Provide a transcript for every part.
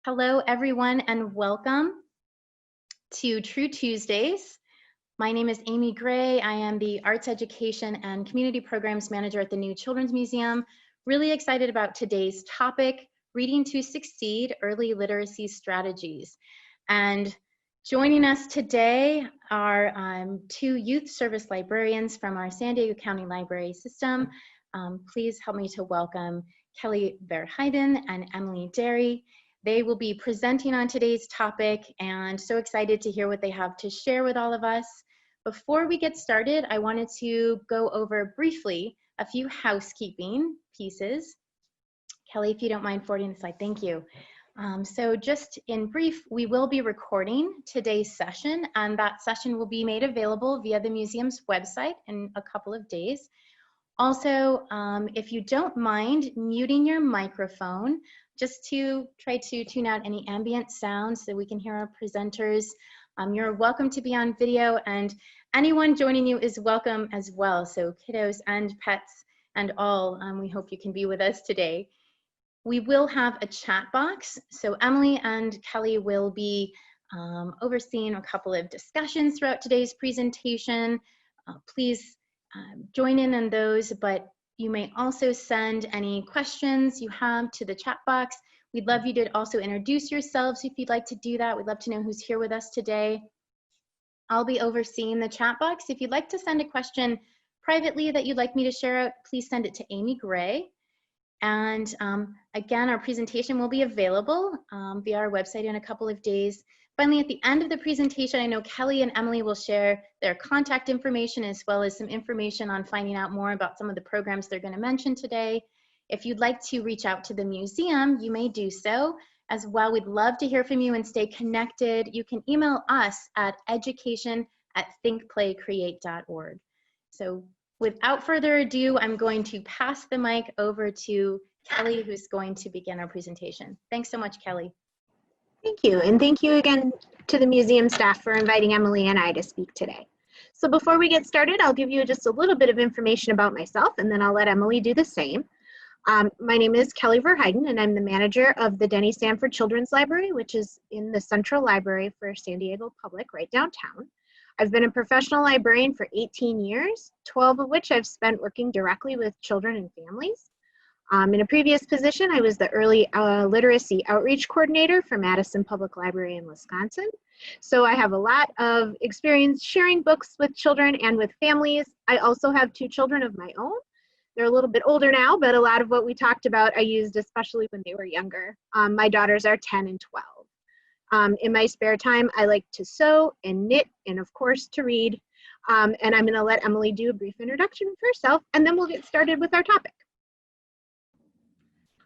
Hello, everyone, and welcome to True Tuesdays. My name is Amy Gray. I am the Arts Education and Community Programs Manager at the New Children's Museum. Really excited about today's topic, Reading to Succeed, Early Literacy Strategies. And joining us today are two youth service librarians from our San Diego County Library System. Please help me to welcome Kelly Verheyden and Emily Derry. They will be presenting on today's topic and so excited to hear what they have to share with all of us. Before we get started, I wanted to go over briefly a few housekeeping pieces. Kelly, if you don't mind forwarding the slide, thank you. So just in brief, we will be recording today's session, and that session will be made available via the museum's website in a couple of days. Also, if you don't mind muting your microphone, just to try to tune out any ambient sounds so we can hear our presenters. You're welcome to be on video, and anyone joining you is welcome as well. So kiddos and pets and all, we hope you can be with us today. We will have a chat box. So Emily and Kelly will be overseeing a couple of discussions throughout today's presentation. Please join in on those, but you may also send any questions you have to the chat box. We'd love you to also introduce yourselves if you'd like to do that. We'd love to know who's here with us today. I'll be overseeing the chat box. If you'd like to send a question privately that you'd like me to share out, please send it to Amy Gray. And again, our presentation will be available via our website in a couple of days. Finally, at the end of the presentation, I know Kelly and Emily will share their contact information as well as some information on finding out more about some of the programs they're going to mention today. If you'd like to reach out to the museum, you may do so as well. We'd love to hear from you and stay connected. You can email us at education@thinkplaycreate.org. So without further ado, I'm going to pass the mic over to Kelly, who's going to begin our presentation. Thanks so much, Kelly. Thank you, and thank you again to the museum staff for inviting Emily and I to speak today. So before we get started, I'll give you just a little bit of information about myself, and then I'll let Emily do the same. My name is Kelly Verheyden, and I'm the manager of the Denny Sanford Children's Library, which is in the Central Library for San Diego Public, right downtown. I've been a professional librarian for 18 years, 12 of which I've spent working directly with children and families. In a previous position, I was the Early Literacy Outreach Coordinator for Madison Public Library in Wisconsin. So I have a lot of experience sharing books with children and with families. I also have 2 children of my own. They're a little bit older now, but a lot of what we talked about I used especially when they were younger. My daughters are 10 and 12. In my spare time, I like to sew and knit and, of course, to read. And I'm going to let Emily do a brief introduction of herself, and then we'll get started with our topic.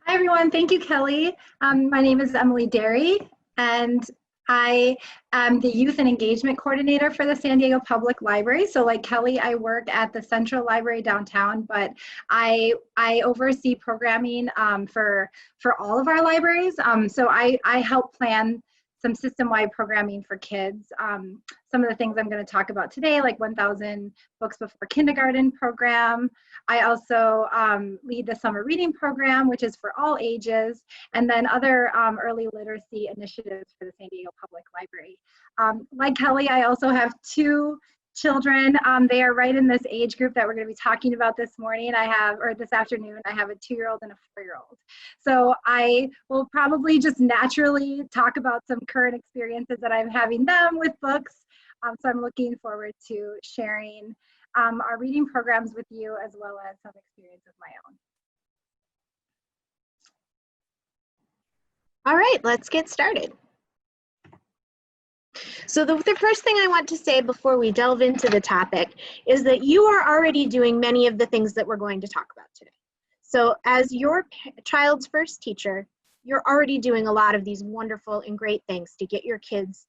Hi everyone, thank you, Kelly. My name is Emily Derry, and I am the Youth and Engagement Coordinator for the San Diego Public Library. So like Kelly, I work at the Central Library downtown, but I oversee programming for all of our libraries. So I help plan some system-wide programming for kids. Some of the things I'm going to talk about today, like 1,000 Books Before Kindergarten program. I also lead the summer reading program, which is for all ages, and then other early literacy initiatives for the San Diego Public Library. Like Kelly, I also have 2 children. They are right in this age group that we're going to be talking about this morning. This afternoon, I have a 2-year-old and a 4-year-old. So I will probably just naturally talk about some current experiences that I'm having them with books. So I'm looking forward to sharing our reading programs with you, as well as some experience of my own. All right, let's get started. So the first thing I want to say before we delve into the topic is that you are already doing many of the things that we're going to talk about today. So as your child's first teacher, you're already doing a lot of these wonderful and great things to get your kids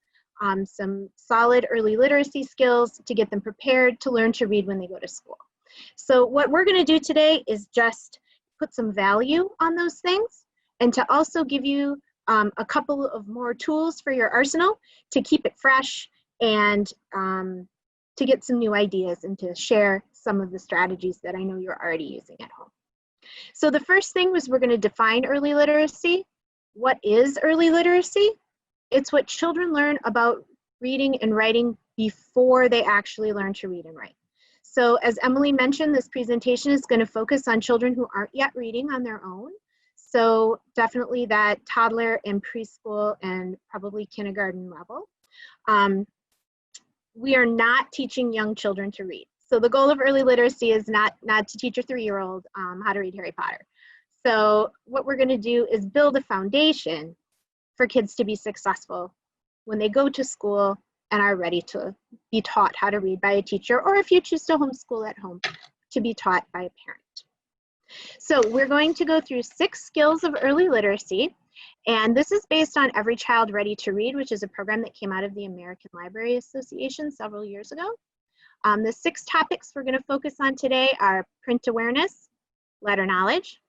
some solid early literacy skills, to get them prepared to learn to read when they go to school. So what we're going to do today is just put some value on those things, and to also give you a couple of more tools for your arsenal to keep it fresh and to get some new ideas and to share some of the strategies that I know you're already using at home. So the first thing was we're going to define early literacy. what is early literacy? It's what children learn about reading and writing before they actually learn to read and write. So as Emily mentioned, this presentation is going to focus on children who aren't yet reading on their own. So definitely that toddler and preschool and probably kindergarten level. We are not teaching young children to read. So the goal of early literacy is not to teach a 3-year-old how to read Harry Potter. So what we're going to do is build a foundation for kids to be successful when they go to school and are ready to be taught how to read by a teacher, or if you choose to homeschool at home, to be taught by a parent. So we're going to go through 6 skills of early literacy, and this is based on Every Child Ready to Read, which is a program that came out of the American Library Association several years ago. The 6 topics we're going to focus on today are print awareness, letter knowledge,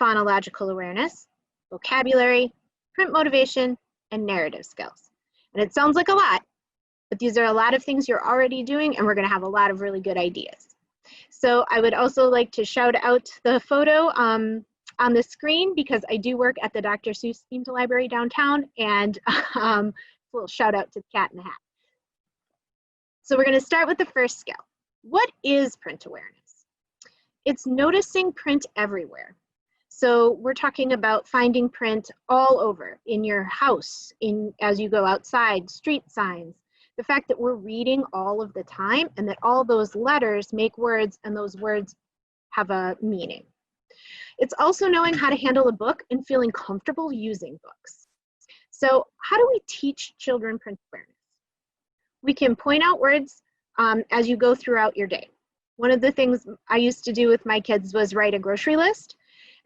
phonological awareness, vocabulary, print motivation, and narrative skills. And it sounds like a lot, but these are a lot of things you're already doing, and we're going to have a lot of really good ideas. So I would also like to shout out the photo on the screen, because I do work at the Dr. Seuss themed library downtown, and a little shout out to the cat in the hat. So we're going to start with the first skill. What is print awareness? It's noticing print everywhere. So we're talking about finding print all over, in your house, as you go outside, street signs. The fact that we're reading all of the time, and that all those letters make words, and those words have a meaning. It's also knowing how to handle a book and feeling comfortable using books. So how do we teach children print awareness? We can point out words as you go throughout your day. One of the things I used to do with my kids was write a grocery list,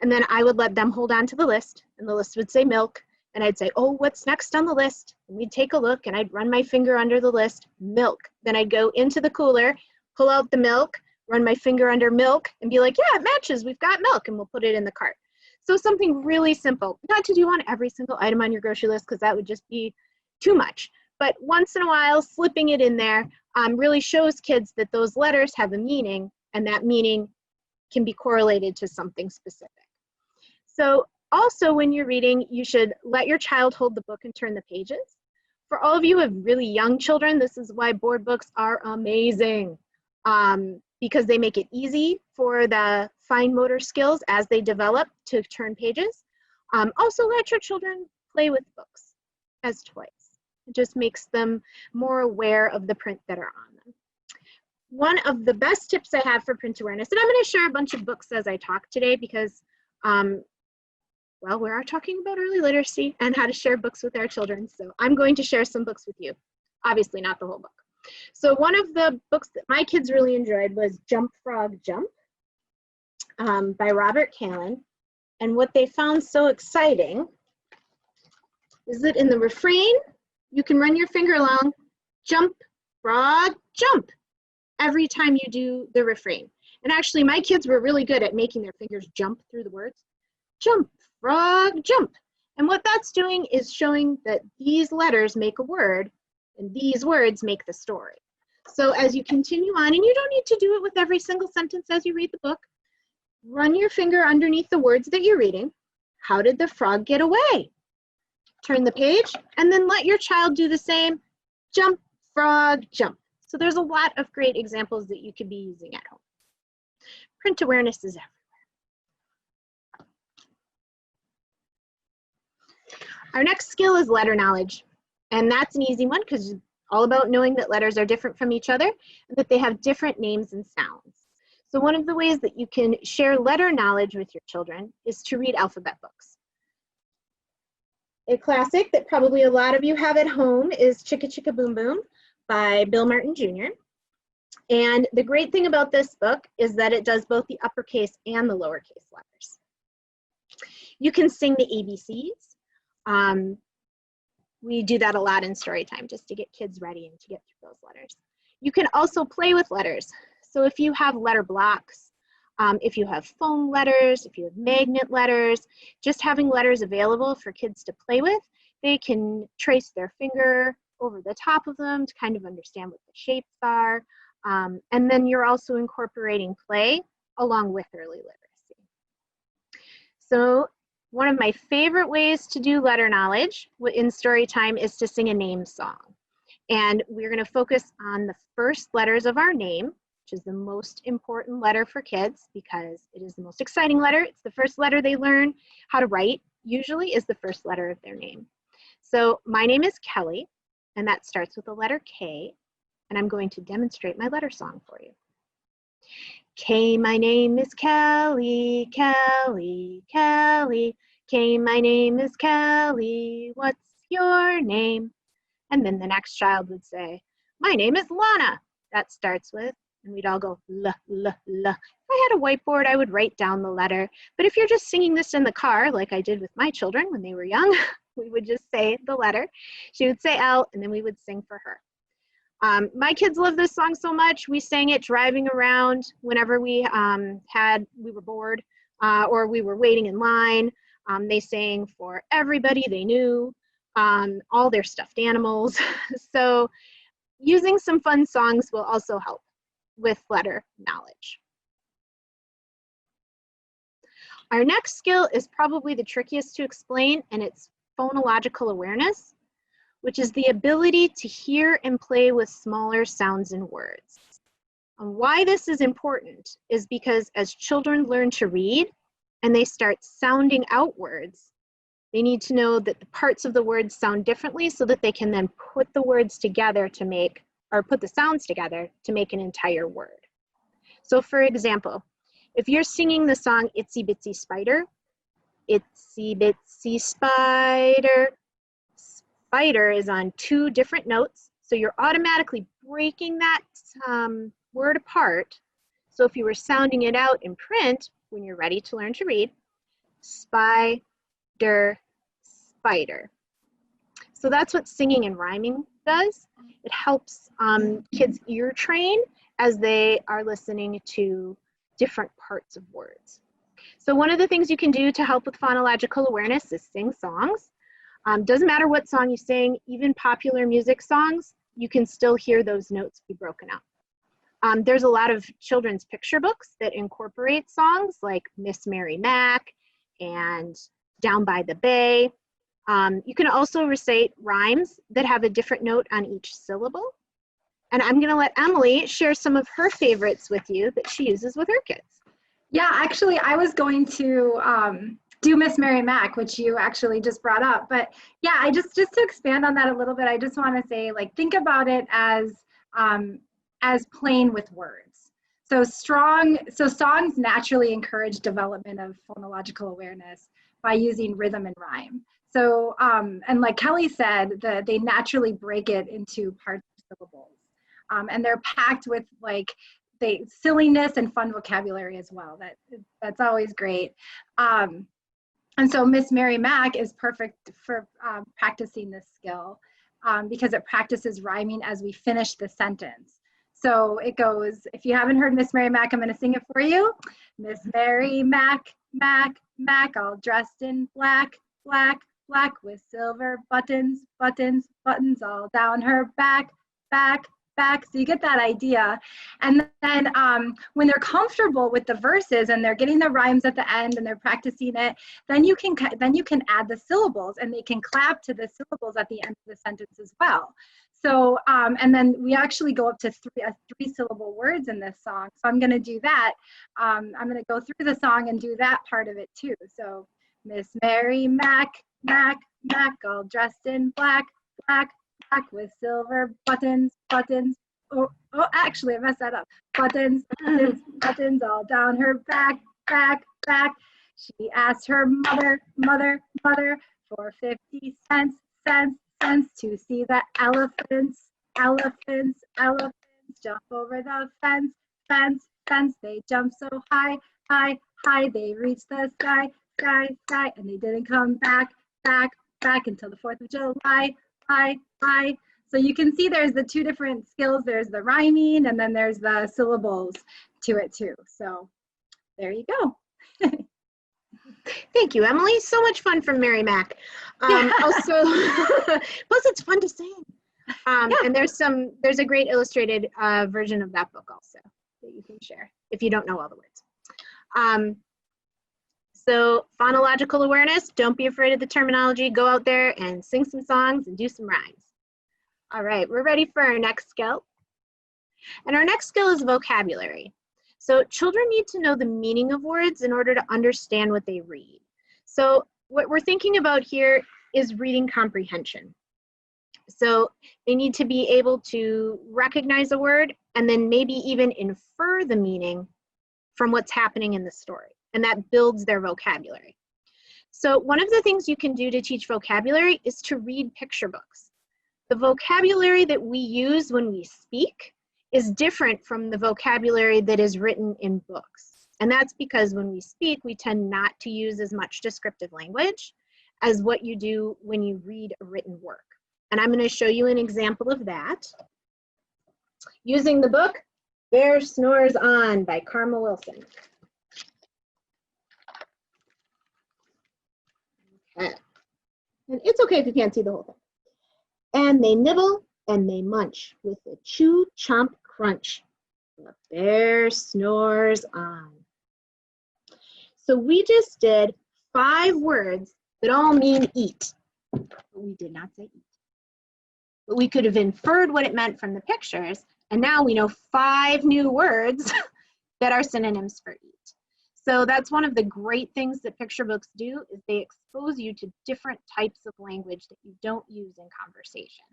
and then I would let them hold on to the list, and the list would say milk, and I'd say, oh, what's next on the list? And we'd take a look, and I'd run my finger under the list, milk. Then I'd go into the cooler, pull out the milk, run my finger under milk, and be like, yeah, it matches, we've got milk, and we'll put it in the cart. So something really simple, not to do on every single item on your grocery list, because that would just be too much. But once in a while, slipping it in there really shows kids that those letters have a meaning, and that meaning can be correlated to something specific. So also when you're reading, you should let your child hold the book and turn the pages. For all of you with really young children, this is why board books are amazing, because they make it easy for the fine motor skills as they develop to turn pages. Also let your children play with books as toys. It just makes them more aware of the print that are on them. One of the best tips I have for print awareness, and I'm going to share a bunch of books as I talk today, because well, we are talking about early literacy and how to share books with our children. So I'm going to share some books with you. Obviously not the whole book. So one of the books that my kids really enjoyed was Jump Frog Jump by Robert Callan. And what they found so exciting is that in the refrain, you can run your finger along, jump, frog, jump, every time you do the refrain. And actually, my kids were really good at making their fingers jump through the words. Jump, frog, jump. And what that's doing is showing that these letters make a word, and these words make the story. So as you continue on, and you don't need to do it with every single sentence as you read the book, run your finger underneath the words that you're reading. How did the frog get away? Turn the page, and then let your child do the same. Jump, frog, jump. So there's a lot of great examples that you could be using at home. Print awareness is everywhere. Our next skill is letter knowledge. And that's an easy one, because it's all about knowing that letters are different from each other and that they have different names and sounds. So one of the ways that you can share letter knowledge with your children is to read alphabet books. A classic that probably a lot of you have at home is Chicka Chicka Boom Boom by Bill Martin Jr. And the great thing about this book is that it does both the uppercase and the lowercase letters. You can sing the ABCs. We do that a lot in story time just to get kids ready and to get through those letters. You can also play with letters. So if you have letter blocks, if you have foam letters, if you have magnet letters, just having letters available for kids to play with, they can trace their finger over the top of them to kind of understand what the shapes are. And then you're also incorporating play along with early literacy. So one of my favorite ways to do letter knowledge in story time is to sing a name song. And we're going to focus on the first letters of our name, which is the most important letter for kids because it is the most exciting letter. It's the first letter they learn how to write, usually is the first letter of their name. So my name is Kelly, and that starts with the letter K, and I'm going to demonstrate my letter song for you. K, my name is Kelly, Kelly, Kelly. K, my name is Kelly, what's your name? And then the next child would say, my name is Lana. That starts with, and we'd all go, L, L, L. If I had a whiteboard, I would write down the letter. But if you're just singing this in the car, like I did with my children when they were young, we would just say the letter. She would say L, and then we would sing for her. My kids love this song so much. We sang it driving around whenever we were bored or we were waiting in line. They sang for everybody they knew, all their stuffed animals. So using some fun songs will also help with letter knowledge. Our next skill is probably the trickiest to explain, and it's phonological awareness, which is the ability to hear and play with smaller sounds and words. And why this is important is because as children learn to read and they start sounding out words, they need to know that the parts of the words sound differently so that they can then put the words together to make, or put the sounds together to make an entire word. So for example, if you're singing the song Itsy Bitsy Spider, Itsy Bitsy Spider, spider is on two different notes, so you're automatically breaking that word apart. So if you were sounding it out in print, when you're ready to learn to read, spider, spider. So that's what singing and rhyming does. It helps kids ear train as they are listening to different parts of words. So one of the things you can do to help with phonological awareness is sing songs. Doesn't matter what song you sing, even popular music songs, you can still hear those notes be broken up. There's a lot of children's picture books that incorporate songs like Miss Mary Mac and Down by the Bay. You can also recite rhymes that have a different note on each syllable. And I'm gonna let Emily share some of her favorites with you that she uses with her kids. Yeah, actually, I was going to do Miss Mary Mac, which you actually just brought up. But yeah, I just to expand on that a little bit, I just want to say, like, think about it as playing with words. So songs naturally encourage development of phonological awareness by using rhythm and rhyme. So, and like Kelly said, they naturally break it into parts of syllables. And they're packed with like silliness and fun vocabulary as well. That's always great. And so Miss Mary Mac is perfect for practicing this skill because it practices rhyming as we finish the sentence. So it goes, if you haven't heard Miss Mary Mac, I'm going to sing it for you. Miss Mary Mac, Mac, Mac, all dressed in black, black, black, with silver buttons, buttons, buttons all down her back, back, back. So you get that idea. And then when they're comfortable with the verses and they're getting the rhymes at the end and they're practicing it, then you can add the syllables and they can clap to the syllables at the end of the sentence as well. So and then we actually go up to three syllable words in this song. So I'm going to do that. I'm going to go through the song and do that part of it too. So Miss Mary Mac, Mac, Mac, all dressed in black, black, black, with silver buttons, buttons. Oh, actually, I messed that up. Buttons, buttons, buttons, all down her back, back, back. She asked her mother, mother, mother, for 50 cents, cents, cents, to see the elephants, elephants, elephants jump over the fence, fence, fence. They jumped so high, high, high, they reached the sky, sky, sky, and they didn't come back, back, back until the 4th of July. Hi, hi. So you can see there's the two different skills. There's the rhyming and then there's the syllables to it too. So there you go. Thank you, Emily. So much fun from Mary Mac. Also, plus it's fun to sing. And there's a great illustrated version of that book also that you can share if you don't know all the words. So phonological awareness, don't be afraid of the terminology. Go out there and sing some songs and do some rhymes. All right, we're ready for our next skill. And our next skill is vocabulary. So children need to know the meaning of words in order to understand what they read. So what we're thinking about here is reading comprehension. So they need to be able to recognize a word and then maybe even infer the meaning from what's happening in the story. And that builds their vocabulary. So one of the things you can do to teach vocabulary is to read picture books. The vocabulary that we use when we speak is different from the vocabulary that is written in books. And that's because when we speak, we tend not to use as much descriptive language as what you do when you read a written work. And I'm going to show you an example of that using the book Bear Snores On by Karma Wilson. Okay. And it's okay if you can't see the whole thing. And they nibble and they munch with a chew, chomp, crunch. The bear snores on. So we just did 5 words that all mean eat, but we did not say eat. But we could have inferred what it meant from the pictures, and now we know 5 new words that are synonyms for eat. So that's one of the great things that picture books do, is they expose you to different types of language that you don't use in conversation.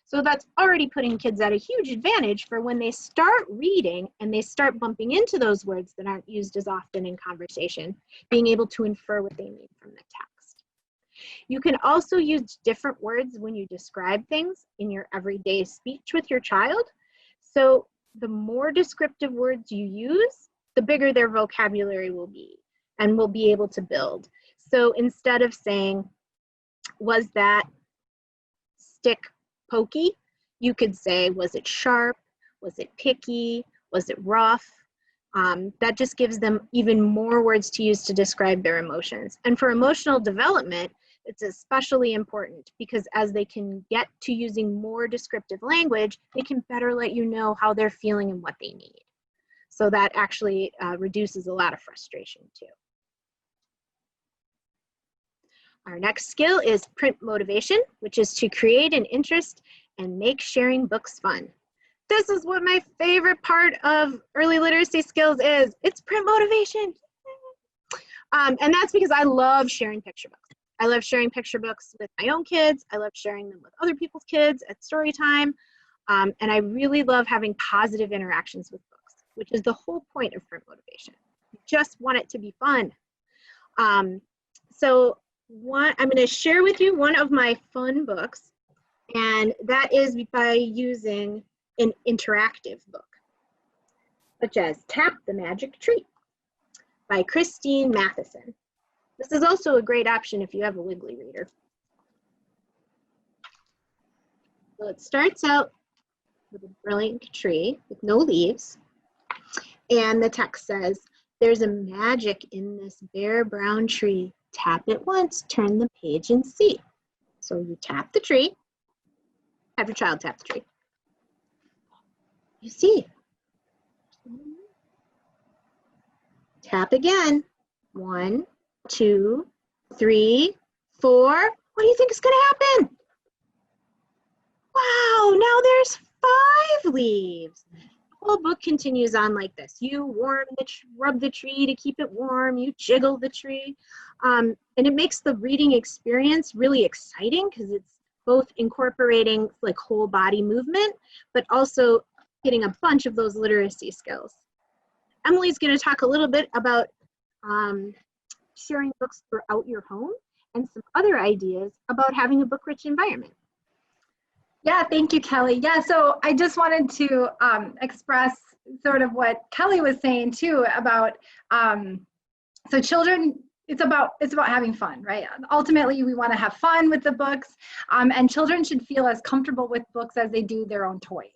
So that's already putting kids at a huge advantage for when they start reading and they start bumping into those words that aren't used as often in conversation, being able to infer what they mean from the text. You can also use different words when you describe things in your everyday speech with your child. So the more descriptive words you use, the bigger their vocabulary will be and will be able to build. So instead of saying, was that stick pokey, you could say, was it sharp? Was it picky? Was it rough? That just gives them even more words to use to describe their emotions. And for emotional development, it's especially important because as they can get to using more descriptive language, they can better let you know how they're feeling and what they need. So that actually reduces a lot of frustration too. Our next skill is print motivation, which is to create an interest and make sharing books fun. This is what my favorite part of early literacy skills is. It's print motivation. And that's because I love sharing picture books. I love sharing picture books with my own kids. I love sharing them with other people's kids at story time. And I really love having positive interactions with books, which is the whole point of print motivation. You just want it to be fun. I'm going to share with you one of my fun books, and that is by using an interactive book, such as Tap the Magic Tree by Christine Matheson. This is also a great option if you have a Wiggly reader. So it starts out with a brilliant tree with no leaves, and the text says, "There's a magic in this bare brown tree. Tap it once, turn the page and see." So you tap the tree, have your child tap the tree. You see. Tap again. 1, 2, 3, 4. What do you think is going to happen? Wow, now there's 5 leaves. The whole book continues on like this. You rub the tree to keep it warm. You jiggle the tree. And it makes the reading experience really exciting because it's both incorporating like whole body movement, but also getting a bunch of those literacy skills. Emily's going to talk a little bit about sharing books throughout your home and some other ideas about having a book-rich environment. Yeah, thank you, Kelly. Yeah, so I just wanted to express sort of what Kelly was saying too about, so children, it's about having fun, right? Ultimately, we want to have fun with the books, and children should feel as comfortable with books as they do their own toys.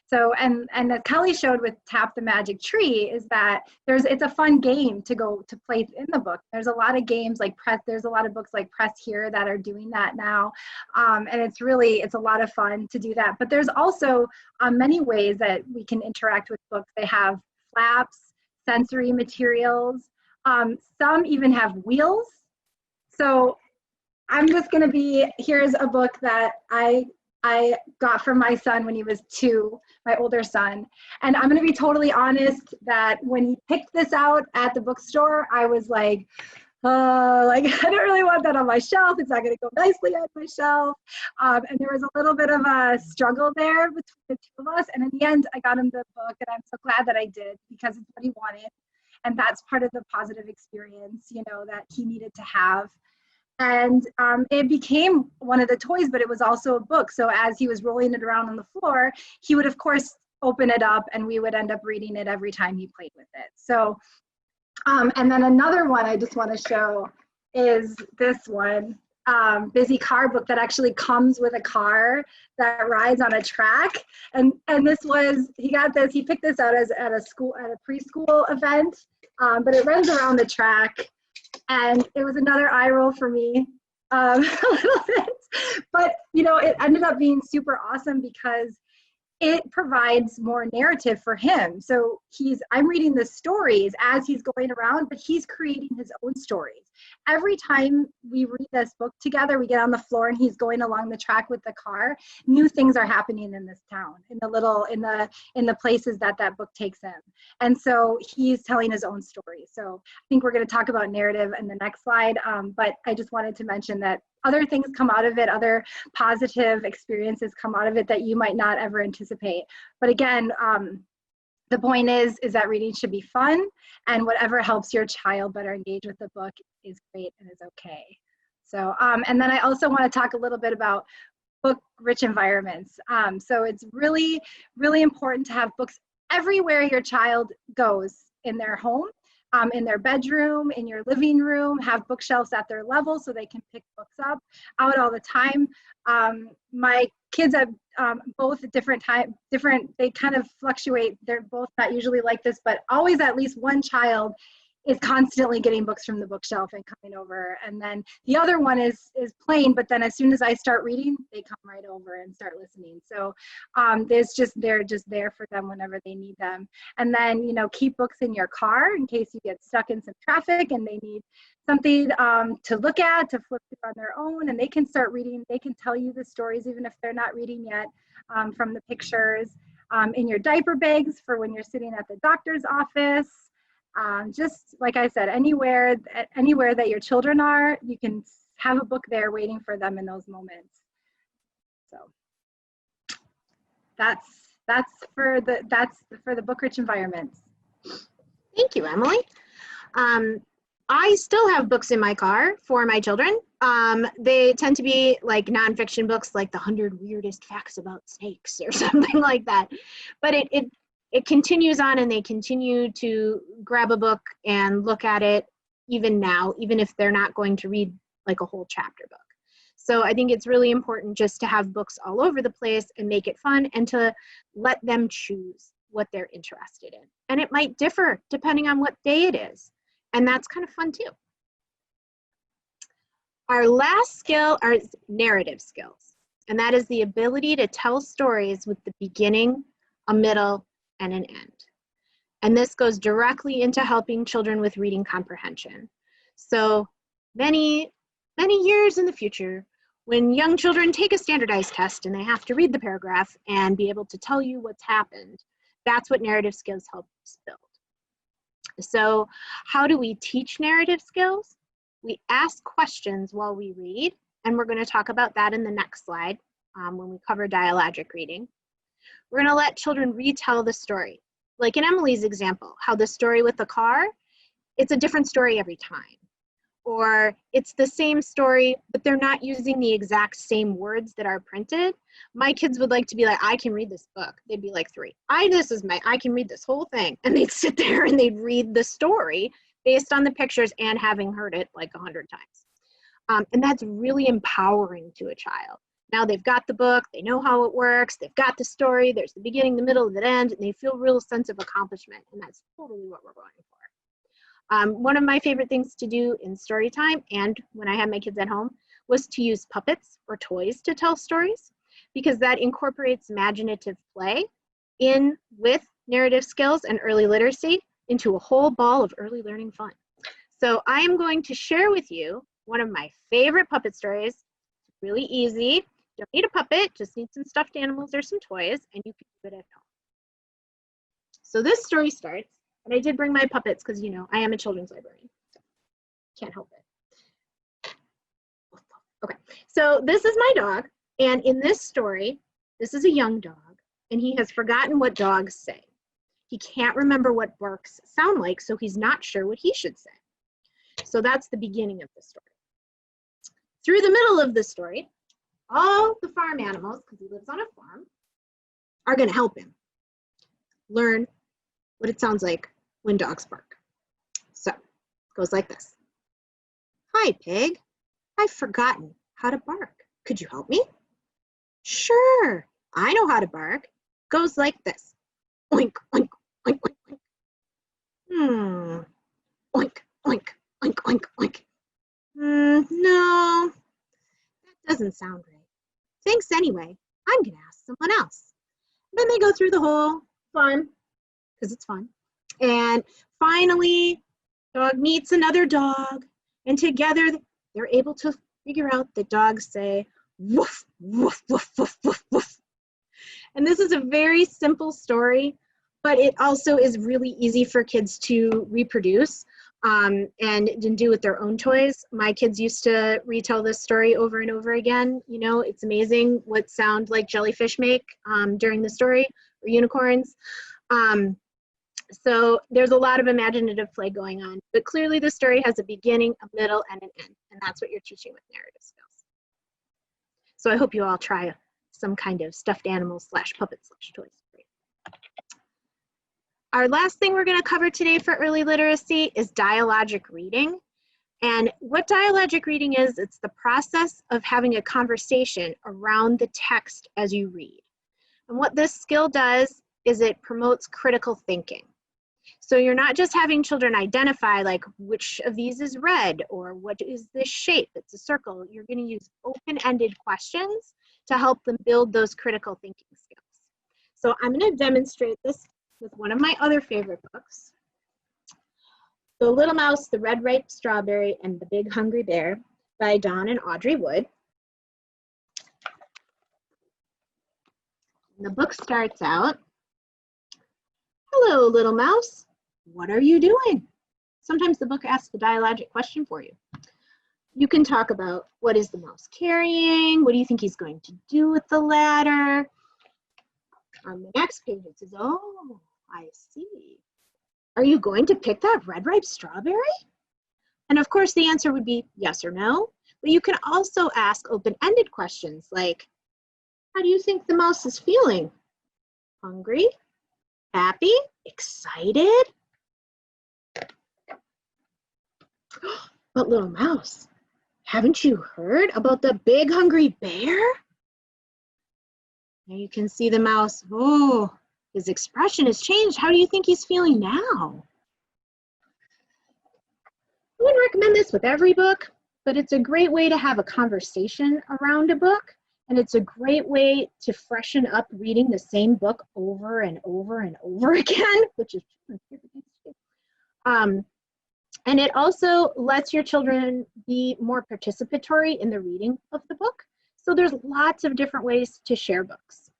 So, and as Kelly showed with Tap the Magic Tree, is that it's a fun game to go to play in the book. There's a lot of games like there's a lot of books like Press Here that are doing that now. And it's a lot of fun to do that. But there's also many ways that we can interact with books. They have flaps, sensory materials. Some even have wheels. So I'm just going to be, here's a book that I got from my son when he was 2, my older son. And I'm going to be totally honest that when he picked this out at the bookstore, I was like, I don't really want that on my shelf. It's not going to go nicely on my shelf. And there was a little bit of a struggle there between the two of us. And in the end, I got him the book, and I'm so glad that I did, because it's what he wanted. And that's part of the positive experience, you know, that he needed to have. And it became one of the toys, but it was also a book. So as he was rolling it around on the floor, he would, of course, open it up, and we would end up reading it every time he played with it. So, and then another one I just want to show is this one, Busy Car book that actually comes with a car that rides on a track. And this was, he picked this out at a preschool event, but it runs around the track. And it was another eye roll for me, a little bit. But, you know, it ended up being super awesome because it provides more narrative for him. So I'm reading the stories as he's going around, but he's creating his own stories. Every time we read this book together, we get on the floor and he's going along the track with the car, new things are happening in this town, in the places that book takes him. And so he's telling his own story. So I think we're going to talk about narrative in the next slide, but I just wanted to mention that other things come out of it, other positive experiences come out of it that you might not ever anticipate. But again, the point is that reading should be fun, and whatever helps your child better engage with the book is great and is okay. So, and then I also want to talk a little bit about book-rich environments. So it's really, really important to have books everywhere your child goes in their home. In their bedroom, in your living room, have bookshelves at their level so they can pick books up out all the time. My kids have both they kind of fluctuate. They're both not usually like this, but always at least one child is constantly getting books from the bookshelf and coming over. And then the other one is playing, but then as soon as I start reading, they come right over and start listening. So they're just there for them whenever they need them. And then, you know, keep books in your car in case you get stuck in some traffic and they need something to look at, to flip through on their own, and they can start reading. They can tell you the stories even if they're not reading yet, from the pictures. In your diaper bags for when you're sitting at the doctor's office. Just like I said, anywhere that your children are, you can have a book there waiting for them in those moments. So that's for the book-rich environments. Thank you, Emily. I still have books in my car for my children. They tend to be like nonfiction books, like the 100 Weirdest Facts About Snakes or something like that. But it continues on, and they continue to grab a book and look at it even now, even if they're not going to read like a whole chapter book. So I think it's really important just to have books all over the place and make it fun, and to let them choose what they're interested in. And it might differ depending on what day it is. And that's kind of fun too. Our last skill are narrative skills. And that is the ability to tell stories with the beginning, a middle, and an end. And this goes directly into helping children with reading comprehension. So many years in the future, when young children take a standardized test and they have to read the paragraph and be able to tell you what's happened, that's what narrative skills help us build. So how do we teach narrative skills? We ask questions while we read, and we're going to talk about that in the next slide when we cover dialogic reading. We're going to let children retell the story. Like in Emily's example, how the story with the car, it's a different story every time. Or it's the same story, but they're not using the exact same words that are printed. My kids would like to be like, I can read this book. They'd be like 3. I can read this whole thing. And they'd sit there and they'd read the story based on the pictures and having heard it like 100 times. And that's really empowering to a child. Now they've got the book, they know how it works, they've got the story, there's the beginning, the middle, the end, and they feel a real sense of accomplishment. And that's totally what we're going for. One of my favorite things to do in story time and when I had my kids at home was to use puppets or toys to tell stories, because that incorporates imaginative play in with narrative skills and early literacy into a whole ball of early learning fun. So I am going to share with you one of my favorite puppet stories. It's really easy. Don't need a puppet, just need some stuffed animals or some toys, and you can do it at home. So this story starts, and I did bring my puppets because, you know, I am a children's librarian. Can't help it. Okay, so this is my dog, and in this story, this is a young dog, and he has forgotten what dogs say. He can't remember what barks sound like, so he's not sure what he should say. So that's the beginning of the story. Through the middle of the story, all the farm animals, because he lives on a farm, are going to help him learn what it sounds like when dogs bark. So it goes like this. Hi, pig. I've forgotten how to bark. Could you help me? Sure, I know how to bark. Goes like this. Oink, oink, oink, oink, oink. Oink, oink, oink, oink, oink. No, that doesn't sound right. Thanks anyway. I'm gonna ask someone else. Then they go through the whole farm, because it's fun. And finally, dog meets another dog, and together they're able to figure out that dogs say woof, woof, woof, woof, woof, woof. And this is a very simple story, but it also is really easy for kids to reproduce and do with their own toys. My kids used to retell this story over and over again. You know, it's amazing what sound like jellyfish make during the story, or unicorns. So there's a lot of imaginative play going on, but clearly the story has a beginning, a middle, and an end, and that's what you're teaching with narrative skills. So I hope you all try some kind of stuffed animal / puppet / toy story. Our last thing we're going to cover today for early literacy is dialogic reading. And what dialogic reading is, it's the process of having a conversation around the text as you read. And what this skill does is it promotes critical thinking. So you're not just having children identify like which of these is red or what is this shape, it's a circle. You're going to use open-ended questions to help them build those critical thinking skills. So I'm going to demonstrate this with one of my other favorite books, The Little Mouse, the Red Ripe Strawberry, and the Big Hungry Bear by Dawn and Audrey Wood. And the book starts out, hello, little mouse, what are you doing? Sometimes the book asks a dialogic question for you. You can talk about what is the mouse carrying? What do you think he's going to do with the ladder? On the next page it says, oh, I see. Are you going to pick that red ripe strawberry? And of course the answer would be yes or no, but you can also ask open-ended questions like, how do you think the mouse is feeling? Hungry? Happy? Excited? But little mouse, haven't you heard about the big hungry bear? Now you can see the mouse, oh, his expression has changed. How do you think he's feeling now? I wouldn't recommend this with every book, but it's a great way to have a conversation around a book. And it's a great way to freshen up reading the same book over and over and over again, which is and it also lets your children be more participatory in the reading of the book. So there's lots of different ways to share books.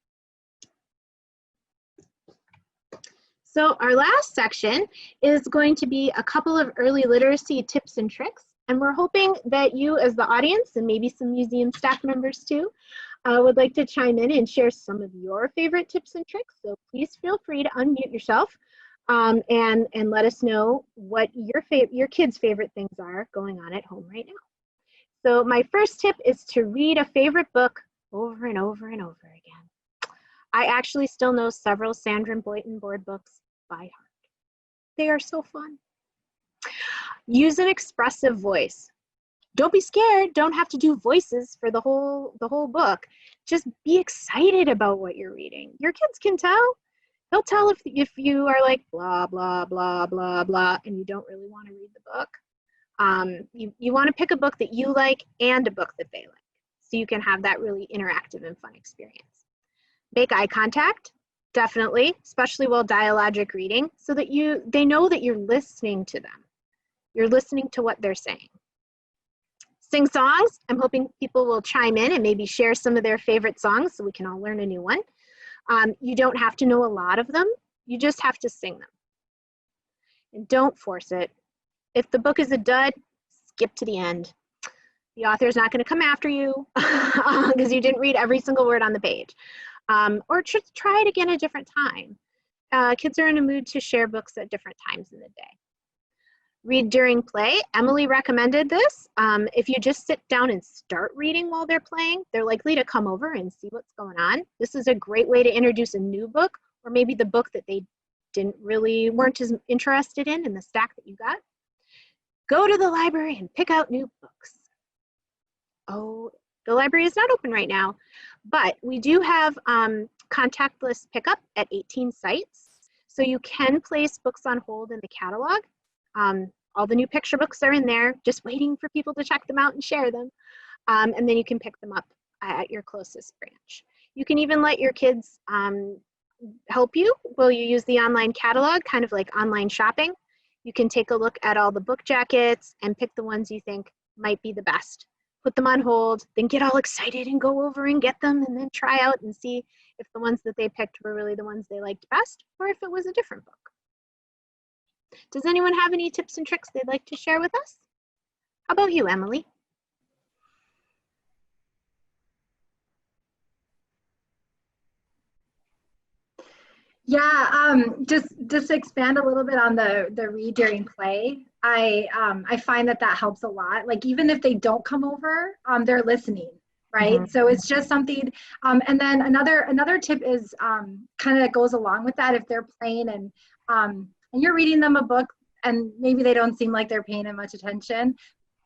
So our last section is going to be a couple of early literacy tips and tricks. And we're hoping that you as the audience, and maybe some museum staff members too, would like to chime in and share some of your favorite tips and tricks. So please feel free to unmute yourself and let us know what your kids' favorite things are going on at home right now. So my first tip is to read a favorite book over and over and over again. I actually still know several Sandra Boynton Board books by heart. They are so fun. Use an expressive voice. Don't be scared. Don't have to do voices for the whole book. Just be excited about what you're reading. Your kids can tell. They'll tell if you are like blah, blah, blah, blah, blah, and you don't really want to read the book. You want to pick a book that you like and a book that they like, so you can have that really interactive and fun experience. Make eye contact, definitely, especially while dialogic reading, so that they know that you're listening to them. You're listening to what they're saying. Sing songs. I'm hoping people will chime in and maybe share some of their favorite songs so we can all learn a new one. You don't have to know a lot of them. You just have to sing them. And don't force it. If the book is a dud, skip to the end. The author is not going to come after you because you didn't read every single word on the page. Or just try it again a different time. Kids are in a mood to share books at different times in the day. Read during play. Emily recommended this. If you just sit down and start reading while they're playing, they're likely to come over and see what's going on. This is a great way to introduce a new book, or maybe the book that they weren't as interested in the stack that you got. Go to the library and pick out new books. Oh, the library is not open right now, but we do have contactless pickup at 18 sites. So you can place books on hold in the catalog. All the new picture books are in there, just waiting for people to check them out and share them. And then you can pick them up at your closest branch. You can even let your kids help you while you use the online catalog, kind of like online shopping. You can take a look at all the book jackets and pick the ones you think might be the best. Put them on hold, then get all excited and go over and get them, and then try out and see if the ones that they picked were really the ones they liked best, or if it was a different book. Does anyone have any tips and tricks they'd like to share with us? How about you, Emily? Yeah, just to expand a little bit on the read during play, I find that helps a lot. Like even if they don't come over, they're listening, right? Mm-hmm. So it's just something. And then another tip is kind of goes along with that. If they're playing and you're reading them a book and maybe they don't seem like they're paying much attention,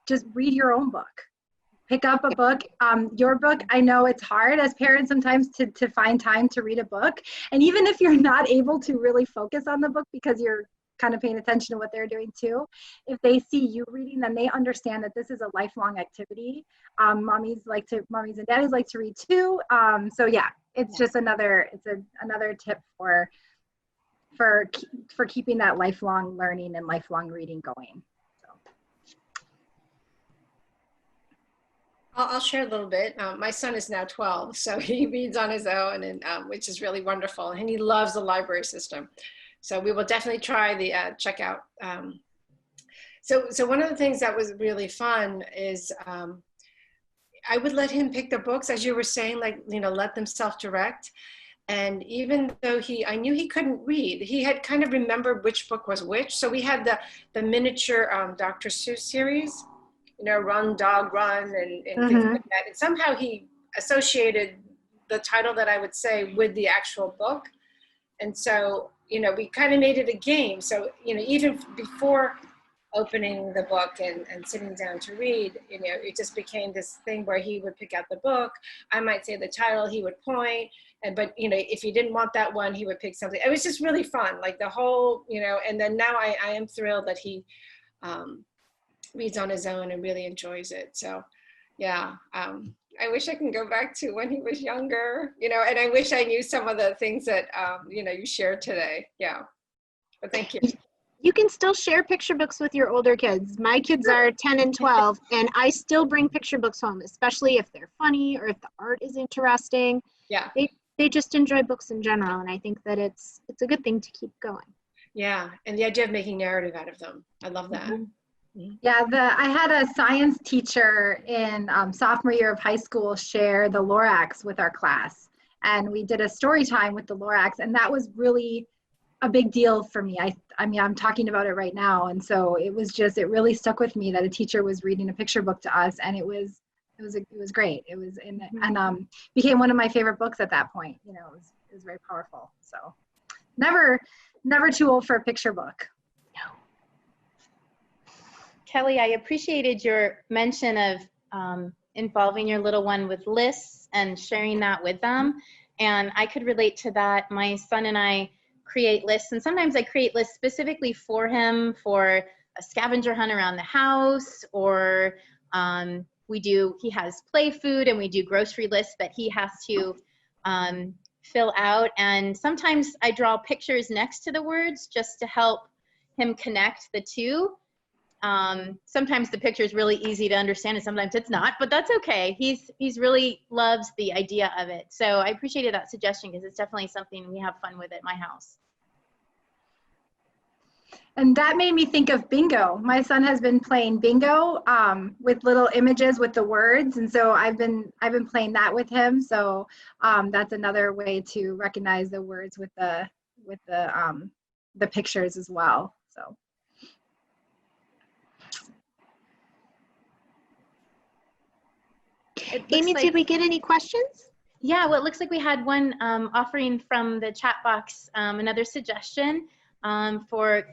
just read your own book. Pick up a book, your book. I know it's hard as parents sometimes to find time to read a book. And even if you're not able to really focus on the book because you're kind of paying attention to what they're doing too, if they see you reading, then they understand that this is a lifelong activity. Mommies and daddies like to read too. So yeah, it's just another tip for keeping that lifelong learning and lifelong reading going. I'll share a little bit. My son is now 12, so he reads on his own, and which is really wonderful. And he loves the library system. So we will definitely try the checkout. So one of the things that was really fun is I would let him pick the books, as you were saying, like, let them self-direct. And even though I knew he couldn't read, he had kind of remembered which book was which. So we had the miniature Dr. Seuss series. Run, Dog, Run, and things like that. And somehow he associated the title that I would say with the actual book. And so, we kind of made it a game. So, even before opening the book and sitting down to read, it just became this thing where he would pick out the book. I might say the title, he would point. But if he didn't want that one, he would pick something. It was just really fun, like the whole, and then now I am thrilled that he, reads on his own and really enjoys it. So yeah, I wish I can go back to when he was younger, and I wish I knew some of the things that, you shared today. Yeah, but thank you. You can still share picture books with your older kids. My kids are 10 and 12, and I still bring picture books home, especially if they're funny or if the art is interesting. Yeah. They just enjoy books in general, and I think that it's a good thing to keep going. Yeah, and the idea of making narrative out of them. I love that. Mm-hmm. Yeah, I had a science teacher in sophomore year of high school share the Lorax with our class. And we did a story time with the Lorax, and that was really a big deal for me. I mean, I'm talking about it right now. And so it really stuck with me that a teacher was reading a picture book to us, and it was great. It was and became one of my favorite books at that point. It was very powerful. So never too old for a picture book. Kelly, I appreciated your mention of involving your little one with lists and sharing that with them. And I could relate to that. My son and I create lists, and sometimes I create lists specifically for him for a scavenger hunt around the house, or he has play food, and we do grocery lists that he has to fill out. And sometimes I draw pictures next to the words just to help him connect the two. Sometimes the picture is really easy to understand and sometimes it's not, but that's okay. He's really loves the idea of it. So I appreciated that suggestion because it's definitely something we have fun with at my house. And that made me think of bingo. My son has been playing bingo with little images with the words, and so I've been playing that with him. So that's another way to recognize the words with the pictures as well. So. Amy, did we get any questions? Yeah, well, it looks like we had one offering from the chat box, another suggestion for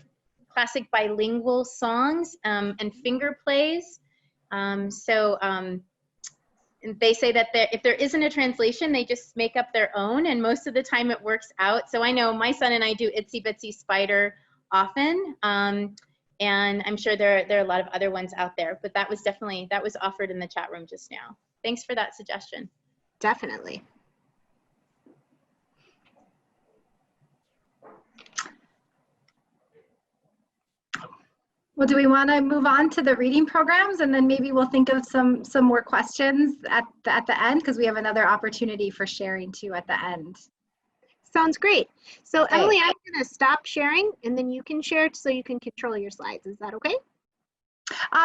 classic bilingual songs and finger plays. And they say that if there isn't a translation, they just make up their own, and most of the time it works out. So I know my son and I do Itsy Bitsy Spider often, and I'm sure there are a lot of other ones out there, but that was offered in the chat room just now. Thanks for that suggestion. Definitely. Well, do we want to move on to the reading programs, and then maybe we'll think of some more questions at the end, because we have another opportunity for sharing too at the end. Sounds great. So Okay. Emily, I'm going to stop sharing and then you can share so you can control your slides. Is that okay?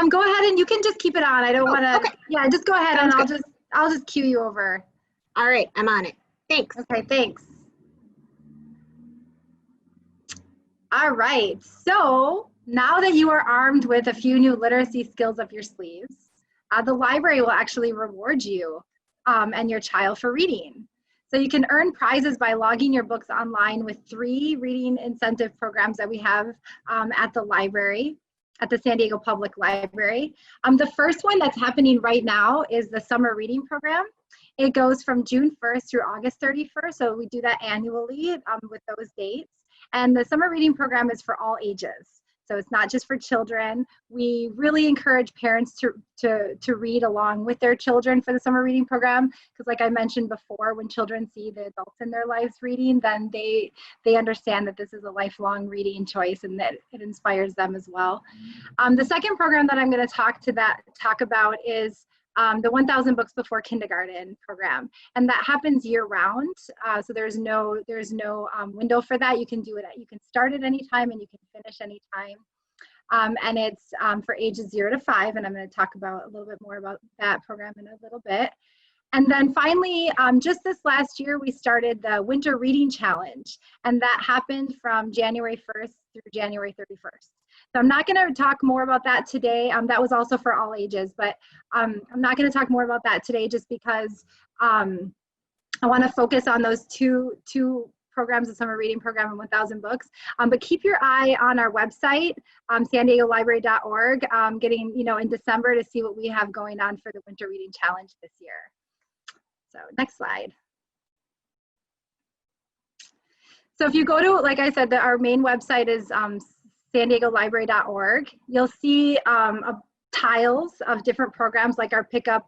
Go ahead and you can just keep it on. I don't want to. Okay. Yeah, just go ahead. Sounds and good. I'll just cue you over. All right, I'm on it. Thanks. Okay, thanks. All right, so now that you are armed with a few new literacy skills up your sleeves, the library will actually reward you and your child for reading. So you can earn prizes by logging your books online with 3 reading incentive programs that we have at the library, at the San Diego Public Library. The first one that's happening right now is the summer reading program. It goes from June 1st through August 31st, so we do that annually with those dates. And the summer reading program is for all ages. So it's not just for children. We really encourage parents to read along with their children for the summer reading program, because like I mentioned before, when children see the adults in their lives reading, then they understand that this is a lifelong reading choice and that it inspires them as well. The second program that I'm going to talk about is the 1,000 Books Before Kindergarten program, and that happens year round. So there's no window for that. You can do it. You can start at any time and you can finish any time. And it's for ages 0 to 5, and I'm going to talk about a little bit more about that program in a little bit. And then finally, just this last year, we started the Winter Reading Challenge, and that happened from January 1st through January 31st. So I'm not going to talk more about that today. That was also for all ages, but I'm not going to talk more about that today just because I want to focus on those two programs, the summer reading program and 1,000 books. But keep your eye on our website, sandiegolibrary.org, getting in December to see what we have going on for the Winter Reading Challenge this year. So next slide. So if you go to, like I said, our main website is sandiegolibrary.org. You'll see tiles of different programs, like our pickup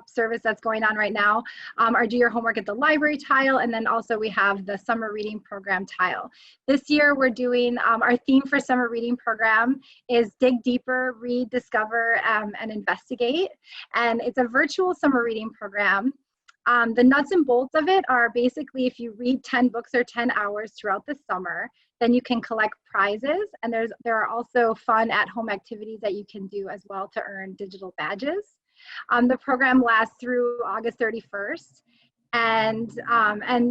service that's going on right now, our Do Your Homework at the Library tile, and then also we have the summer reading program tile. This year we're doing, our theme for summer reading program is Dig Deeper, Read, Discover, and Investigate. And it's a virtual summer reading program. The nuts and bolts of it are basically if you read 10 books or 10 hours throughout the summer, then you can collect prizes, and there are also fun at-home activities that you can do as well to earn digital badges. The program lasts through August 31st, and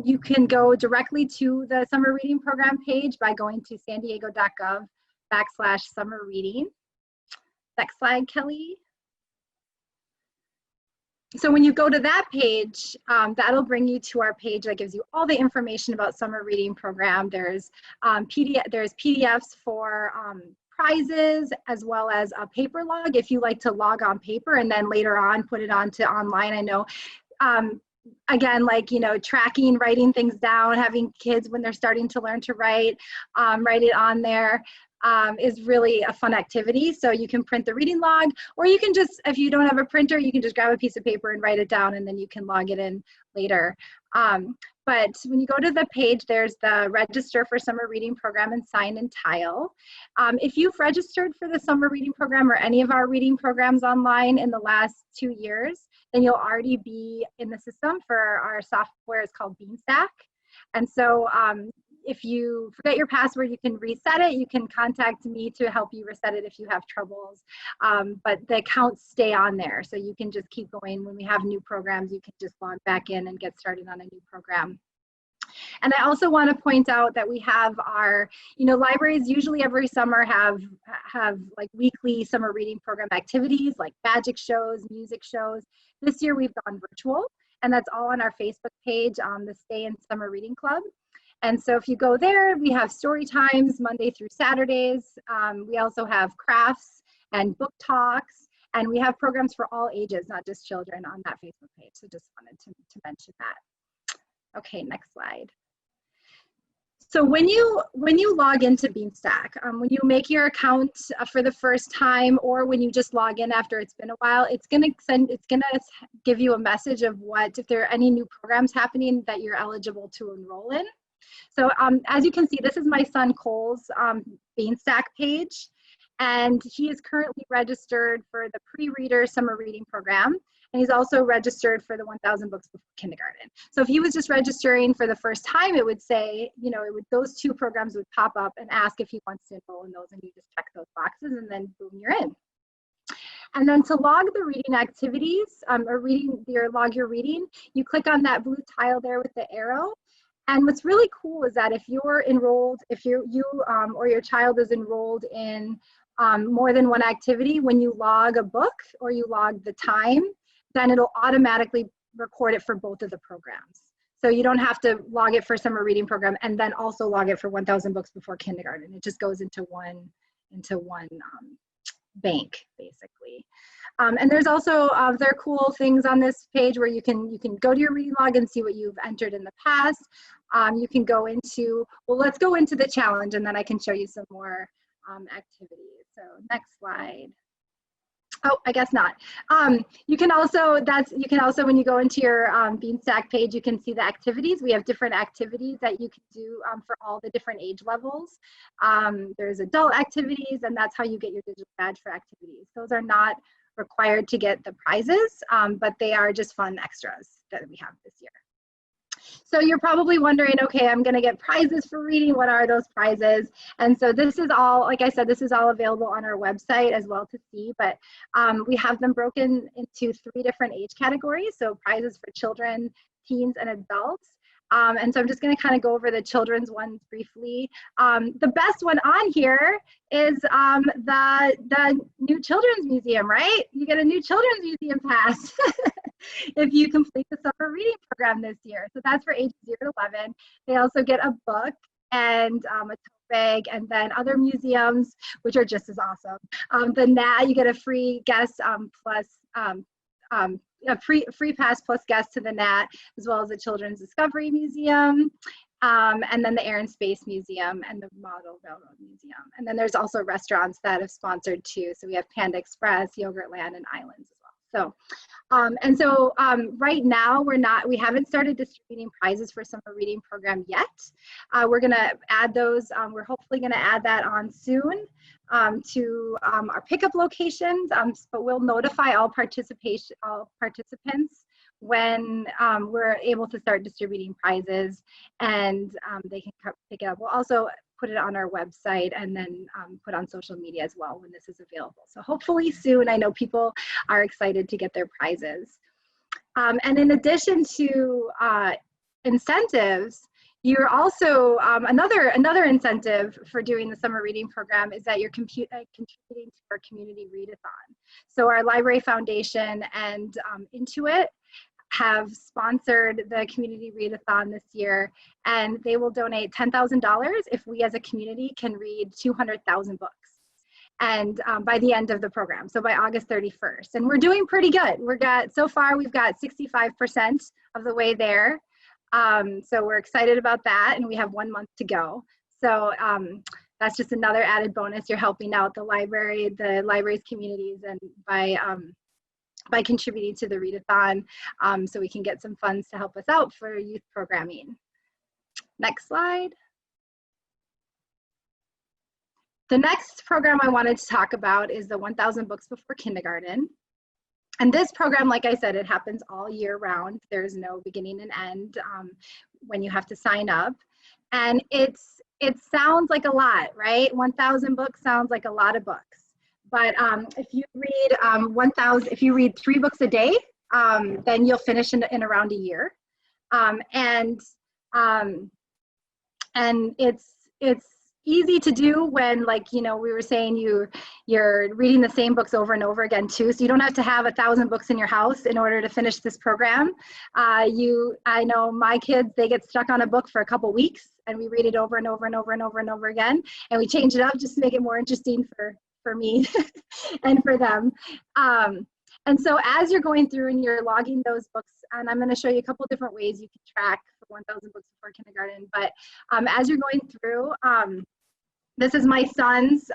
you can go directly to the summer reading program page by going to sandiego.gov/summer reading. Next slide, Kelly. So when you go to that page, that'll bring you to our page that gives you all the information about summer reading program. There's PDFs for prizes, as well as a paper log if you like to log on paper and then later on put it onto online. I know, again, like, tracking, writing things down, having kids when they're starting to learn to write it on there. Is really a fun activity. So you can print the reading log, or you can just, if you don't have a printer, you can just grab a piece of paper and write it down, and then you can log it in later. But when you go to the page, there's the register for summer reading program and sign in tile. If you've registered for the summer reading program or any of our reading programs online in the last 2 years, then you'll already be in the system. For our software is called Beanstack. And so if you forget your password, you can reset it. You can contact me to help you reset it if you have troubles. But the accounts stay on there, so you can just keep going. When we have new programs, you can just log back in and get started on a new program. And I also want to point out that we have our, libraries usually every summer have like weekly summer reading program activities like magic shows, music shows. This year we've gone virtual, and that's all on our Facebook page on the Stay in Summer Reading Club. And so if you go there, we have story times Monday through Saturdays. We also have crafts and book talks, and we have programs for all ages, not just children, on that Facebook page. So just wanted to mention that. Okay, next slide. So when you log into Beanstack, when you make your account for the first time, or when you just log in after it's been a while, it's gonna give you a message of if there are any new programs happening that you're eligible to enroll in. So as you can see, this is my son Cole's Beanstack page, and he is currently registered for the pre-reader summer reading program, and he's also registered for the 1,000 books before kindergarten. So if he was just registering for the first time, it would say, those two programs would pop up and ask if he wants to enroll in those, and you just check those boxes, and then boom, you're in. And then to log the reading activities, log your reading, you click on that blue tile there with the arrow. And what's really cool is that if you're enrolled, if you or your child is enrolled in more than one activity, when you log a book or you log the time, then it'll automatically record it for both of the programs. So you don't have to log it for summer reading program and then also log it for 1,000 books before kindergarten. It just goes into one bank, basically. And there's also other cool things on this page where you can go to your reading log and see what you've entered in the past. You can go into, let's go into the challenge, and then I can show you some more activities. So next slide. Oh, I guess not. You can also, when you go into your Beanstack page, you can see the activities. We have different activities that you can do for all the different age levels. There's adult activities, and that's how you get your digital badge for activities. Those are not required to get the prizes, but they are just fun extras that we have this year. So you're probably wondering, okay, I'm going to get prizes for reading. What are those prizes? And so this is all, like I said, this is all available on our website as well to see, but we have them broken into 3 different age categories. So prizes for children, teens, and adults. And so I'm just going to kind of go over the children's ones briefly. The best one on here is the new Children's Museum, right? You get a new Children's Museum pass if you complete the summer reading program this year. So that's for ages 0 to 11. They also get a book and a tote bag, and then other museums, which are just as awesome. The NAT, you get a free guest plus a free pass plus guest to the NAT, as well as the Children's Discovery Museum, and then the Air and Space Museum and the Model Railroad Museum. And then there's also restaurants that have sponsored too. So we have Panda Express, Yogurtland, and Islands as well. So, right now we haven't started distributing prizes for summer reading program yet. We're gonna add those, we're hopefully gonna add that on soon to our pickup locations, but we'll notify all participants when we're able to start distributing prizes, and they can pick it up. We'll also put it on our website and then put on social media as well when this is available. So hopefully soon. I know people are excited to get their prizes. And in addition to incentives, you're also, another incentive for doing the summer reading program is that you're contributing to our community readathon. So our Library Foundation and Intuit have sponsored the community readathon this year, and they will donate $10,000 if we as a community can read 200,000 books. And by the end of the program, so by August 31st. And we're doing pretty good. So far we've got 65% of the way there. So we're excited about that, and we have 1 month to go. So that's just another added bonus. You're helping out the library's communities, and by contributing to the readathon, so we can get some funds to help us out for youth programming. Next slide. The next program I wanted to talk about is the 1,000 Books Before Kindergarten. And this program, like I said, it happens all year round. There's no beginning and end when you have to sign up. And it sounds like a lot, right? 1,000 books sounds like a lot of books. But if you read if you read 3 books a day, then you'll finish in around a year. And it's easy to do when, like, you know, we were saying you're reading the same books over and over again too. So you don't have to have 1,000 books in your house in order to finish this program. I know my kids, they get stuck on a book for a couple weeks and we read it over and over and over and over and over again. And we change it up just to make it more interesting for me and for them. And so as you're going through and you're logging those books, and I'm going to show you a couple different ways you can track for 1,000 Books Before Kindergarten, but as you're going through, this is my son's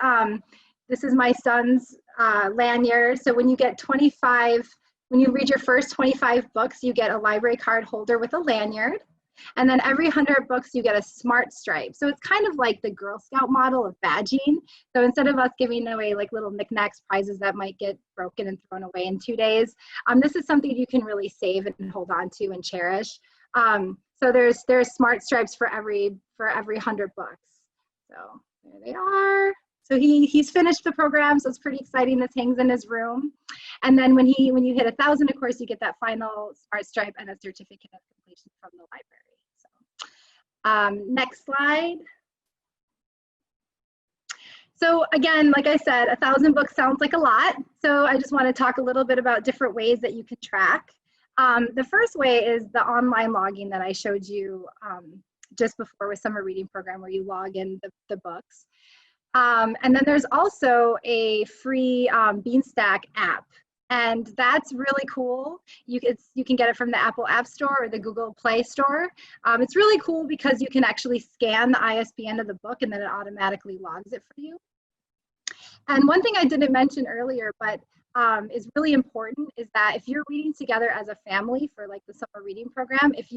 lanyard. So when you get 25, when you read your first 25 books, you get a library card holder with a lanyard. And then every 100 books, you get a smart stripe. So it's kind of like the Girl Scout model of badging. So instead of us giving away like little knickknacks, prizes that might get broken and thrown away in 2 days, this is something you can really save and hold on to and cherish. So there's smart stripes for every 100 books. So there they are. So he's finished the program, so it's pretty exciting. This hangs in his room. And then when you hit 1,000, of course, you get that final smart stripe and a certificate of completion from the library. So next slide. So again, like I said, 1,000 books sounds like a lot. So I just want to talk a little bit about different ways that you can track. The first way is the online logging that I showed you just before with summer reading program, where you log in the books. And then there's also a free Beanstack app, and that's really cool. You can get it from the Apple App Store or the Google Play Store. It's really cool because you can actually scan the ISBN of the book and then it automatically logs it for you. And one thing I didn't mention earlier, but is really important, is that if you're reading together as a family for like the summer reading program, if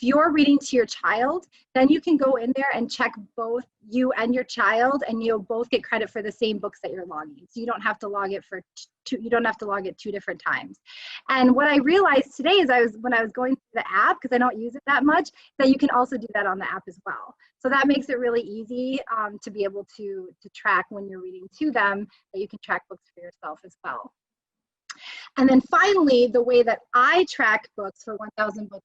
you're reading to your child, then you can go in there and check both you and your child, and you'll both get credit for the same books that you're logging. So you don't have to log it two different times. And what I realized today is when I was going through the app, because I don't use it that much, that you can also do that on the app as well. So that makes it really easy to be able to track when you're reading to them, that you can track books for yourself as well. And then finally, the way that I track books for 1,000 Books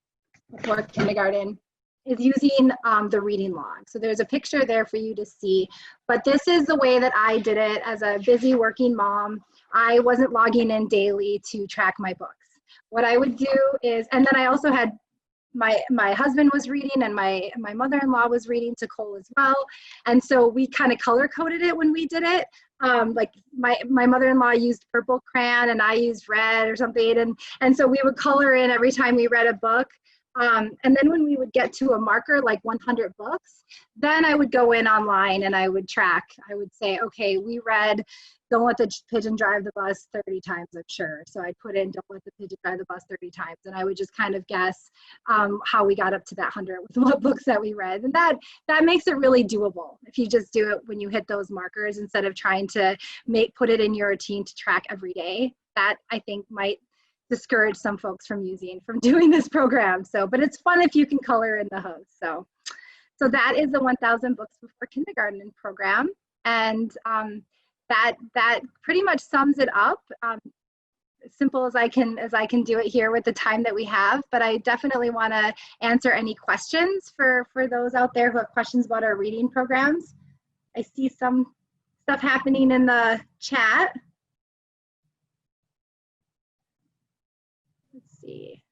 Before Kindergarten is using the reading log. So there's a picture there for you to see, but this is the way that I did it as a busy working mom. I wasn't logging in daily to track my books. What I would do is, and then I also had my husband was reading and my mother-in-law was reading to Cole as well. And so we kind of color coded it when we did it. Like my mother-in-law used purple crayon and I used red or something. And so we would color in every time we read a book. And then when we would get to a marker, like 100 books, then I would go in online and I would track. I would say, okay, we read Don't Let the Pigeon Drive the Bus 30 times, I'm sure. So I'd put in Don't Let the Pigeon Drive the Bus 30 times. And I would just kind of guess how we got up to that 100 with what books that we read. And that makes it really doable if you just do it when you hit those markers instead of trying to put it in your routine to track every day. That I think might discourage some folks from doing this program. So, but it's fun if you can color in the host. So that is the 1,000 Books Before Kindergarten program, and that pretty much sums it up. As simple as I can do it here with the time that we have. But I definitely want to answer any questions for those out there who have questions about our reading programs. I see some stuff happening in the chat. See.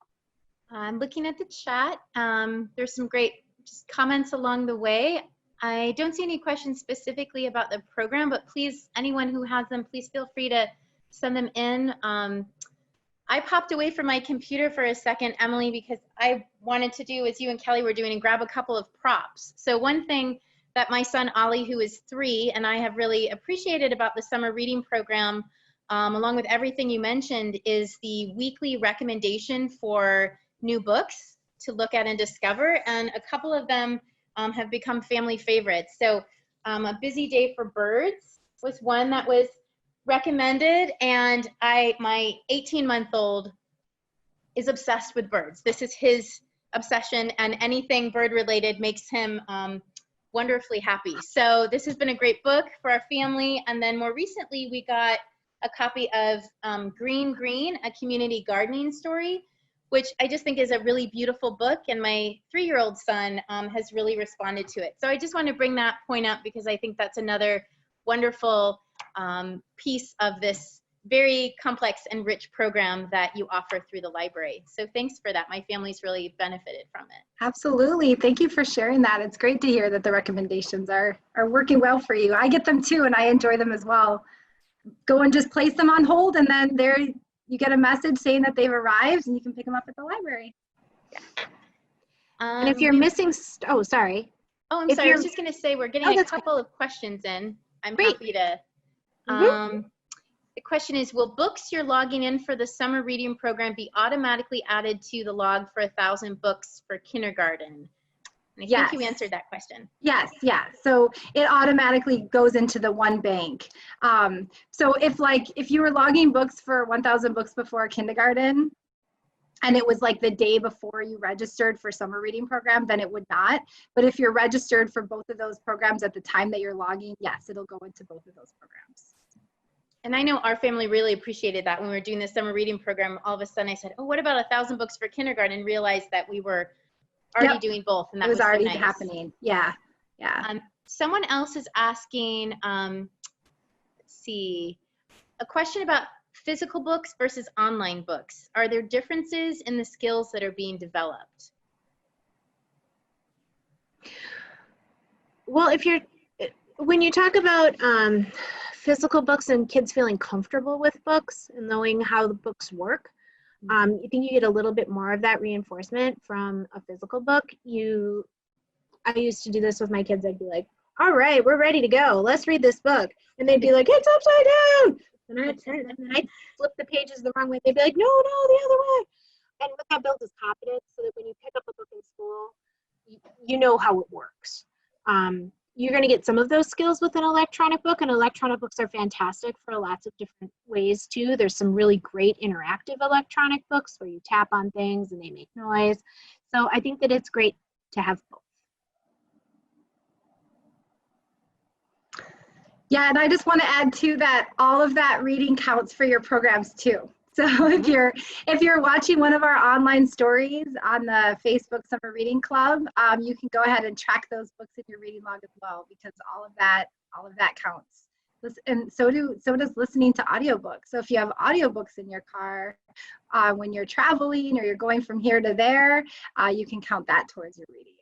I'm looking at the chat. There's some great just comments along the way. I don't see any questions specifically about the program, but please, anyone who has them, please feel free to send them in. I popped away from my computer for a second, Emily, because I wanted to do as you and Kelly were doing and grab a couple of props. So one thing that my son Ollie, who is 3, and I have really appreciated about the summer reading program along with everything you mentioned, is the weekly recommendation for new books to look at and discover. And a couple of them have become family favorites. So A Busy Day for Birds was one that was recommended, and my 18-month-old is obsessed with birds. This is his obsession, and anything bird related makes him wonderfully happy. So this has been a great book for our family. And then more recently, we got a copy of Green Green, a community gardening story, which I just think is a really beautiful book, and my 3-year-old son has really responded to it. So I just want to bring that point up because I think that's another wonderful piece of this very complex and rich program that you offer through the library. So thanks for that. My family's really benefited from it. Absolutely. Thank you for sharing that. It's great to hear that the recommendations are working well for you. I get them too, and I enjoy them as well. Go and just place them on hold, and then there you get a message saying that they've arrived, and you can pick them up at the library. And if you're missing, oh, sorry. Oh, I'm If sorry. I you're- was just going to say we're getting a that's couple of questions in. I'm Great. happy to. The question is, will books you're logging in for the summer reading program be automatically added to the log for 1,000 books for kindergarten? And I Yes. think you answered that question. Yes, yeah. So it automatically goes into the one bank. So if you were logging books for 1,000 books before kindergarten, and it was like the day before you registered for summer reading program, then it would not. But if you're registered for both of those programs at the time that you're logging, yes, it'll go into both of those programs. And I know our family really appreciated that when we were doing the summer reading program. All of a sudden I said, oh, what about 1,000 books for kindergarten? And realized that we were already doing both. And that It was so already nice. happening. Yeah, yeah. Someone else is asking, let's see, a question about physical books versus online books. Are there differences in the skills that are being developed? Well, when you talk about physical books and kids feeling comfortable with books and knowing how the books work, I think you get a little bit more of that reinforcement from a physical book. I used to do this with my kids. I'd be like, all right, we're ready to go. Let's read this book. And they'd be like, it's upside down. And I'd flip the pages the wrong way. They'd be like, no, the other way. And what that builds is confidence, so that when you pick up a book in school, you know how it works. You're going to get some of those skills with an electronic book, and electronic books are fantastic for lots of different ways too. There's some really great interactive electronic books where you tap on things and they make noise. So I think that it's great to have both. Yeah, and I just want to add too that all of that reading counts for your programs too. So if you're watching one of our online stories on the Facebook Summer Reading Club, you can go ahead and track those books in your reading log as well, because all of that counts. And so does listening to audiobooks. So if you have audiobooks in your car when you're traveling or you're going from here to there, you can count that towards your reading.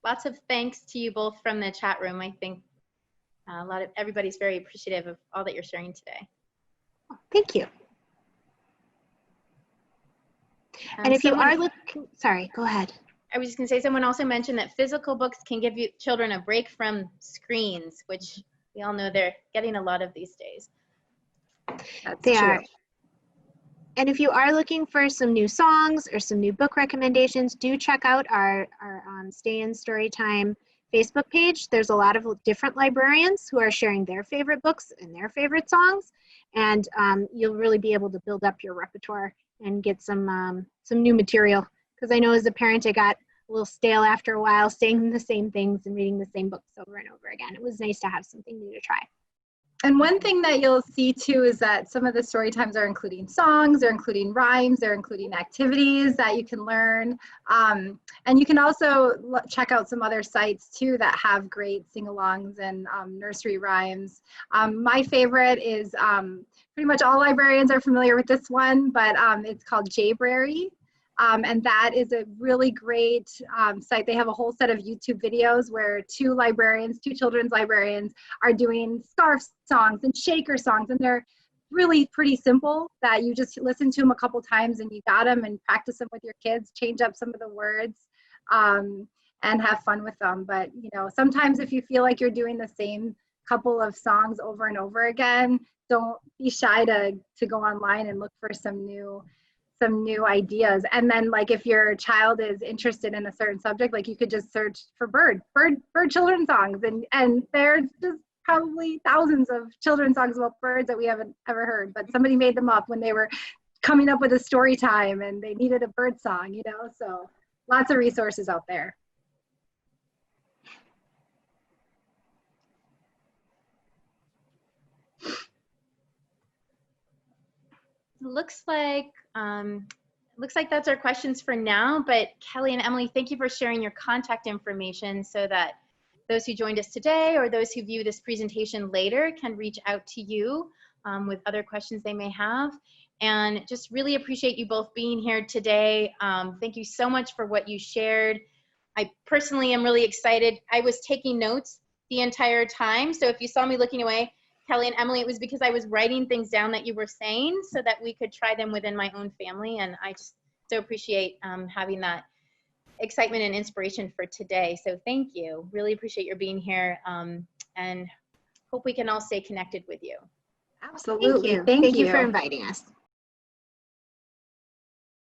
Lots of thanks to you both from the chat room. I think everybody's very appreciative of all that you're sharing today. Thank you. And if you are looking, sorry, go ahead. I was just going to say, someone also mentioned that physical books can give you children a break from screens, which we all know they're getting a lot of these days. They are. And if you are looking for some new songs or some new book recommendations, do check out our Stay in Storytime Facebook page. There's a lot of different librarians who are sharing their favorite books and their favorite songs. And you'll really be able to build up your repertoire and get some new material. Because I know as a parent, I got a little stale after a while, saying the same things and reading the same books over and over again. It was nice to have something new to try. And one thing that you'll see too is that some of the story times are including songs, they're including rhymes, they're including activities that you can learn. And you can also check out some other sites too that have great sing-alongs and nursery rhymes. My favorite is, pretty much all librarians are familiar with this one, but it's called Jaybrary. And that is a really great site. They have a whole set of YouTube videos where two children's librarians are doing scarf songs and shaker songs. And they're really pretty simple, that you just listen to them a couple times and you got them, and practice them with your kids, change up some of the words. and have fun with them. But, you know, sometimes if you feel like you're doing the same couple of songs over and over again, don't be shy to go online and look for some new ideas. And then, like, if your child is interested in a certain subject, like, you could just search for bird children's songs, and there's just probably thousands of children's songs about birds that we haven't ever heard, but somebody made them up when they were coming up with a story time and they needed a bird song, you know. So lots of resources out there. Looks like that's our questions for now, but Kelly and Emily, thank you for sharing your contact information so that those who joined us today or those who view this presentation later can reach out to you with other questions they may have. And just really appreciate you both being here today. Thank you so much for what you shared. I personally am really excited. I was taking notes the entire time, so if you saw me looking away, Kelly and Emily, it was because I was writing things down that you were saying so that we could try them within my own family. And I just so appreciate having that excitement and inspiration for today. So thank you. Really appreciate your being here, and hope we can all stay connected with you. Absolutely. Thank you you for inviting us.